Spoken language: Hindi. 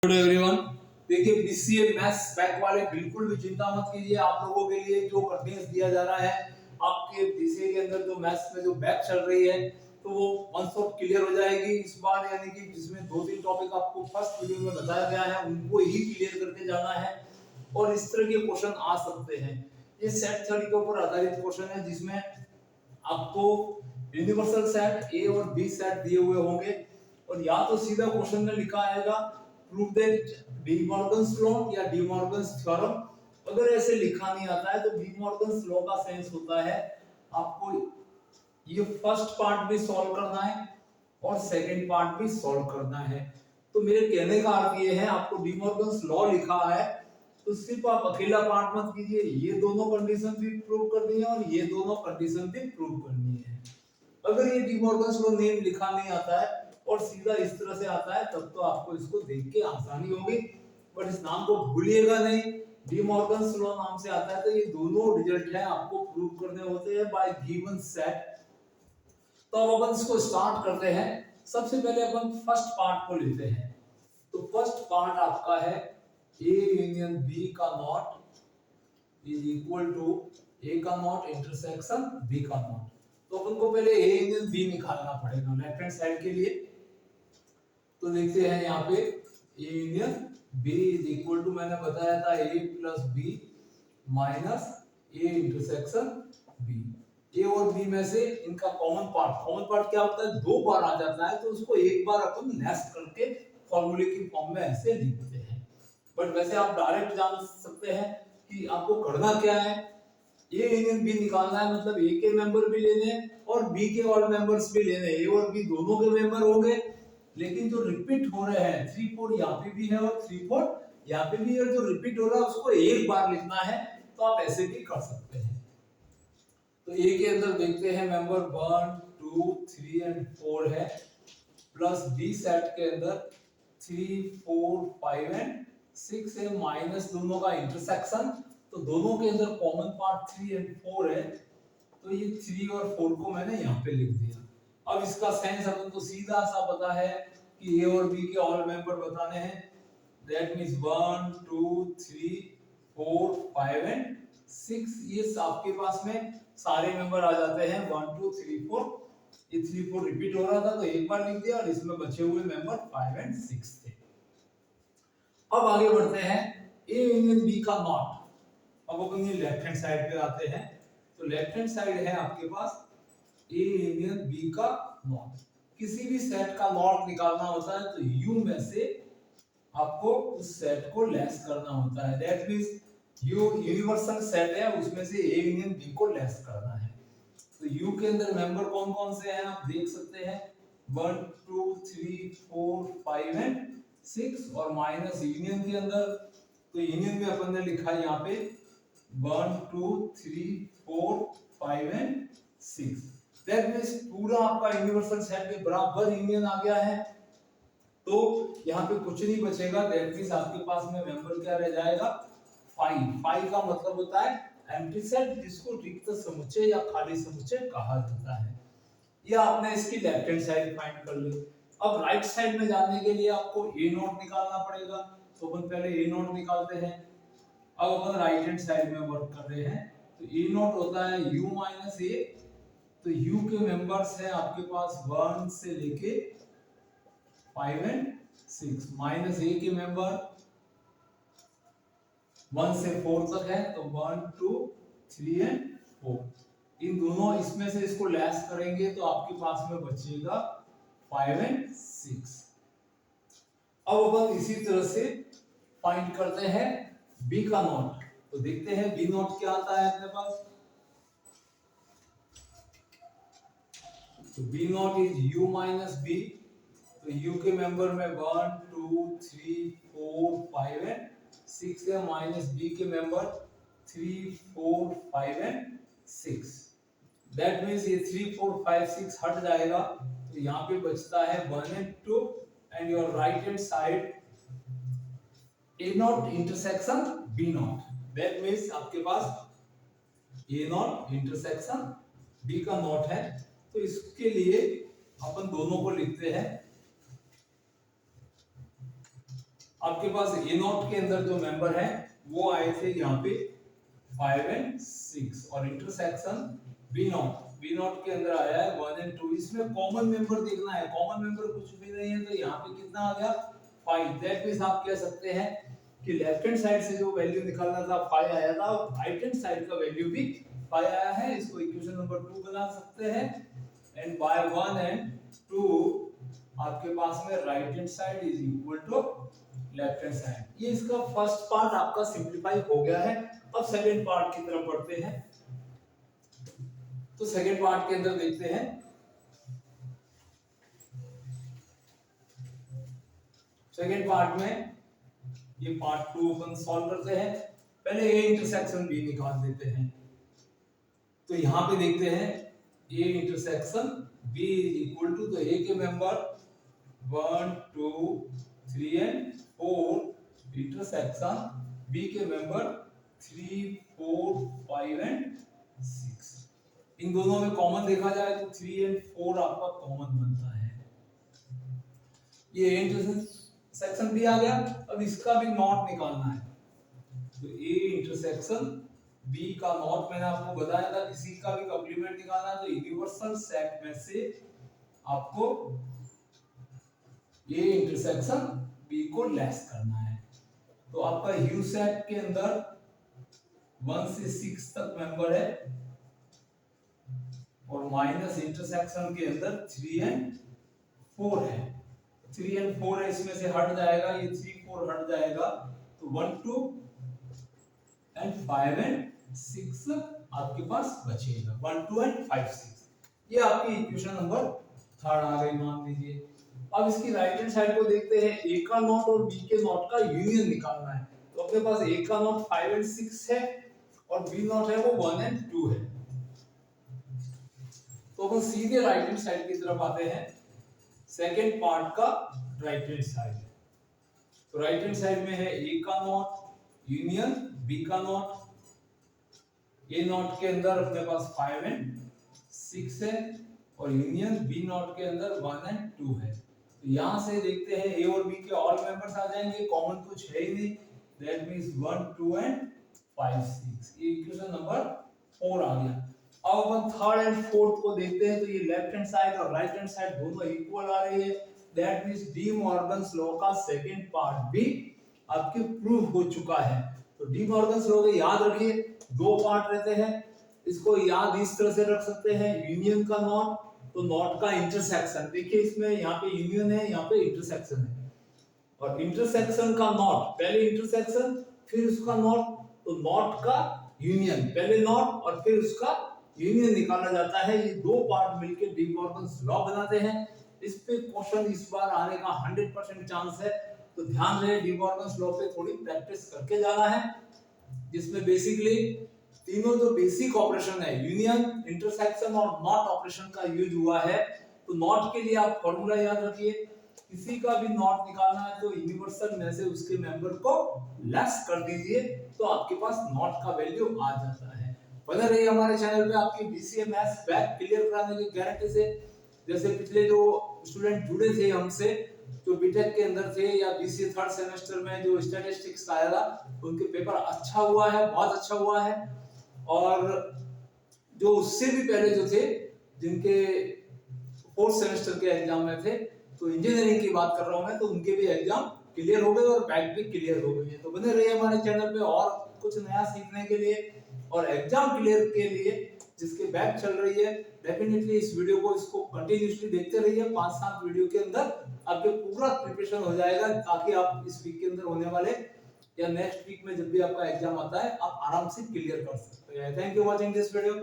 Good everyone. देखिए बीसीए मैथ्स बैक वाले बिल्कुल भी चिंता मत कीजिए। आप लोगों के लिए जो कंटेंट्स दिया जा रहा है आपके बीसीए के अंदर जो मैथ्स में जो बैक चल रही है तो वो वन शॉट क्लियर हो जाएगी इस बार। यानी कि जिसमें दो तीन टॉपिक आपको फर्स्ट वीडियो में बताया गया है उनको ही क्लियर करके जाना है और इस तरह के क्वेश्चन आ सकते हैं। ये सेट थ्योरी के ऊपर आधारित क्वेश्चन है जिसमें आपको यूनिवर्सल सेट ए और बी सेट दिए हुए होंगे और या तो सीधा क्वेश्चन में लिखा आएगा prove that D Morgan's law या डी मॉर्गन्स थ्योरम। अगर ऐसे लिखा नहीं आता है तो डी मॉर्गन्स लॉ का सेंस होता है आपको ये फर्स्ट पार्ट भी सॉल्व करना है और सेकंड पार्ट भी सॉल्व करना है। तो मेरे कहने का अर्थ ये है आपको डी मॉर्गन्स लॉ लिखा है तो सिर्फ आप अकेला पार्ट मत कीजिए, ये दोनों कंडीशन भी प्रूव करनी है और ये दोनों कंडीशन भी प्रूव करनी है। अगर ये डी मॉर्गन्स लॉ नेम लिखा नहीं आता है और सीधा इस तरह से आता है तब तो आपको इसको देख के आसानी होगी, बट इस नाम को भूलिएगा नहीं। डी मॉर्गन्स लॉ नाम से आता है तो ये दोनों रिजल्ट है आपको प्रूव करने होते हैं बाय गिवन सेट। तो अब अपन इसको स्टार्ट करते हैं। सबसे पहले अपन फर्स्ट पार्ट को लेते हैं। तो फर्स्ट पार्ट आपका है ए यूनियन बी का नॉट इज इक्वल टू ए का नॉट इंटरसेक्शन बी का नॉट। तो अपन को पहले ए यूनियन बी निकालना पड़ेगा लेफ्ट हैंड साइड के लिए। तो देखते हैं यहाँ पे A union B is equal to मैंने बताया था A plus B minus A intersection B. A और बी में से इनका कॉमन पार्ट क्या होता है, दो बार आ जाता है तो उसको एक बार अपन लेस करके फॉर्मूले की फॉर्म में ऐसे लिखते हैं। बट वैसे आप डायरेक्ट जान सकते हैं कि आपको करना क्या है। ए यूनियन बी निकालना है मतलब ए के मेंबर भी लेने हैं और बी के ऑल मेंबर्स भी लेने हैं। ए और बी दोनों के मेंबर होंगे लेकिन जो रिपीट हो रहे हैं 3 4 यहाँ पे भी है और 3 4 यहाँ पे भी है, जो रिपीट हो रहा है उसको एक बार लिखना है। तो आप ऐसे भी कर सकते हैं। तो ए के अंदर देखते हैं मेंबर 1 2 3 एंड 4 है प्लस बी सेट के अंदर 3 4 5 एंड 6 है माइनस दोनों का इंटरसेक्शन। तो दोनों के अंदर कॉमन पार्ट 3 एंड 4 है तो ये 3 और 4 को मैंने यहाँ पे लिख दिया। अब इसका सेंस अपन को सीधा सा पता है कि ए और बी के ऑल मेंबर बताने हैं। That means 1 2 3 4 5 and 6। ये आपके पास में सारे मेंबर आ जाते हैं 1 2 3 4। ये 3 4 रिपीट हो रहा था तो एक बार लिख दिया और इसमें बचे हुए मेंबर 5 एंड 6 थे। अब आगे बढ़ते हैं ए यूनियन बी का नॉट। अब अपन ये लेफ्ट हैंड साइड पे आते हैं। तो लेफ्ट हैंड साइड है आपके पास ए यूनियन बी का नॉट। किसी भी सेट का नॉट निकालना होता है तो यू में से आपको उस सेट को लेस करना होता है। That means you universal set है उसमें से ए यूनियन बी को लेस करना है। तो यू के अंदर मेंबर कौन कौन से हैं आप देख सकते हैं 1 2 3 4 5 एंड 6 और माइनस यूनियन के अंदर। तो यूनियन में अपन ने लिखा है यहाँ पे 1 2 3 4 5 एंड 6। दैट मींस पूरा आपका यूनिवर्सल सेट में बराबर यूनियन आ गया है तो यहाँ पे कुछ नहीं बचेगा। दैट मींस आपके पास में मेंबर क्या रह जाएगा 5। 5 का मतलब होता है एम्प्टी सेट जिसको रिक्त समुच्चय या खाली समुच्चय कहा जाता है। ये आपने इसकी लेफ्ट हैंड साइड फाइंड कर ली। अब राइट साइड में जाने के लिए आपको ए नॉट निकालना पड़ेगा। तो अपन पहले ए नॉट निकालते हैं। अब अपन राइट हैंड साइड में वर्क कर रहे हैं तो ए नॉट होता है u माइनस ए। तो u के मेंबर्स हैं आपके पास 1 से लेके 5 एंड 6 माइनस ए के मेंबर 1 से 4 तक है तो 1 2 3 एंड 4। इन दोनों इसमें से इसको लेस करेंगे तो आपके पास में बचेगा 5 एंड 6। अब अपन इसी तरह से फाइंड करते हैं b का नॉट। तो देखते हैं b नॉट क्या आता है अपने पास। तो b not is u minus b। तो u के मेंबर में 1 2 3 4 5 एंड 6 है माइनस b के मेंबर 3 4 5 एंड 6। दैट मींस ये 3 4 5 6 हट जाएगा तो यहाँ पे बचता है 1 and 2 and your right hand side a not intersection b not. That means आपके पास a नॉट इंटरसेक्शन b का नॉट है। तो इसके लिए अपन दोनों को लिखते हैं आपके पास ए नॉट के अंदर जो मेंबर है वो आए थे यहाँ पे 5 एंड 6 और इंटरसेक्शन बी नॉट के अंदर आया है 1 एंड 2। इसमें कॉमन मेंबर देखना है, कॉमन मेंबर कुछ भी नहीं है तो यहाँ पे कितना आ गया 5। दैट मींस आप कह सकते हैं कि लेफ्ट हैंड साइड से जो वैल्यू निकालना था 5 आया था और राइट हैंड साइड का वैल्यू भी 5 आया है। इसको इक्वेशन नंबर 2 बना सकते हैं एंड बाय 1 एंड 2 आपके पास में right hand side is equal to left hand side. ये इसका फर्स्ट पार्ट आपका सिंपलीफाई हो गया है। अब सेकंड पार्ट की तरफ बढ़ते हैं। तो सेकंड पार्ट के अंदर देखते हैं सेकंड पार्ट में ये पार्ट 2 अपन सॉल्व करते हैं। पहले ए इंटरसेक्शन बी निकाल देते हैं। तो यहां पे देखते हैं A intersection B is equal to, तो ए के मेंबर 1 2 3 एंड 4 इंटरसेक्शन बी के मेंबर 3 4 5 एंड 6। इन दोनों में कॉमन देखा जाए तो 3 एंड 4 आपका कॉमन बनता है। ये इंटरसेक्शन भी आ गया। अब इसका भी नॉट निकालना है। तो ए इंटरसेक्शन बी का नॉट मैंने आपको बताया था, किसी का भी कॉम्प्लीमेंट निकालना है तो यूनिवर्सल सेट में से आपको ए इंटरसेक्शन बी को लेस करना है। तो आपका यू सेट के अंदर 1 से 6 तक मेंबर है और माइनस इंटरसेक्शन के अंदर 3 एंड 4 है। 3 एंड 4 है, इसमें से हट जाएगा, ये 3 4 हट जाएगा तो 1 2 एंड 5 एंड 6 आपके पास बचेगा। 1 2 एंड 5 6 ये आपकी इक्वेशन नंबर 3 आ गई मान लीजिए। अब इसकी राइट हैंड साइड को देखते हैं। ए का नॉट और बी के नॉट का यूनियन निकालना है। तो अपने पास ए का नॉट 5 एंड 6 है और बी नॉट है वो 1 एंड 2 है। तो अपन सीधे राइट हैंड साइड की तरफ आते हैं। सेकंड पार्ट का राइट हैंड साइड। तो राइट हैंड साइड में है ए का नॉट यूनियन बी का नॉट। ए नॉट के अंदर अपने पास 5 एंड 6 है और यूनियन बी नॉट के अंदर 1 एंड 2 है। तो यहां से देखते हैं ए और बी के ऑल मेंबर्स आ जाएंगे, कॉमन कुछ है ही नहीं। दैट मींस 1 2 एंड 5 6 ये इक्वेशन नंबर 4 आ गया। अब अपन थर्ड एंड फोर्थ को देखते हैं। तो ये लेफ्ट हैंड साइड और राइट हैंड साइड दोनों इक्वल आ रही है। That means D Morgan's law का सेकंड पार्ट भी आपके प्रूव हो चुका है। तो डी मॉर्गन्स लॉ के याद रखिए, दो पार्ट रहते हैं। इसको याद इस तरह से रख सकते हैं, यूनियन का नॉट तो नॉट का इंटरसेक्शन। देखिए इसमें यहाँ पे यूनियन है, यहाँ पे इंटरसेक्शन है और इंटरसेक्शन का नॉट पहले इंटरसेक्शन फिर उसका नॉट, तो नॉट का यूनियन पहले नॉट और फिर उसका यूनियन निकाला जाता है। ये दो पार्ट मिलकर डी मॉर्गन्स लॉ बनाते हैं। इस पे क्वेश्चन इस बार आने का 100% चांस है। तो ध्यान रहे डी मॉर्गन्स लॉ पे थोड़ी प्रैक्टिस करके जाना है, जिसमें बेसिकली तीनों जो बेसिक ऑपरेशन है यूनियन इंटरसेक्शन और नॉट ऑपरेशन का यूज हुआ है। तो नॉट के लिए आप फॉर्मूला याद रखिए, किसी का भी नॉट निकालना है तो यूनिवर्सल में से उसके मेंबर को लेस कर दीजिए तो आपके पास नॉट का वैल्यू आ जाता है। बने रहिए हमारे चैनल पे आपकी बीसीए मैथ्स बैक क्लियर कराने की गारंटी से। जैसे पिछले जो स्टूडेंट जुड़े थे हमसे, जो बीटेक के अंदर थे या बीसीए थर्ड सेमेस्टर में जो स्टैटिस्टिक्स आया था, उनके पेपर अच्छा हुआ है, बहुत अच्छा हुआ है। और जो उससे भी पहले जो थे, जिनके फोर्थ सेमेस्टर के एग्जाम में थे, तो इंजीनियरिंग की बात कर रहा हूं मैं, तो उनके भी एग्जाम क्लियर हो गए और बैक भी क्लियर हो गई है। तो बने रहिए हमारे चैनल पे और कुछ नया सीखने के लिए और एग्जाम क्लियर के लिए। जिसके बैक चल रही है डेफिनेटली इस वीडियो को इसको कंटिन्यूअसली देखते रहिए। 5-7 वीडियो के अंदर आपके पूरा प्रिपरेशन हो जाएगा, ताकि आप इस वीक के अंदर होने वाले या नेक्स्ट वीक में जब भी आपका एग्जाम आता है आप आराम से क्लियर कर सकते हैं। Thank you watching this video.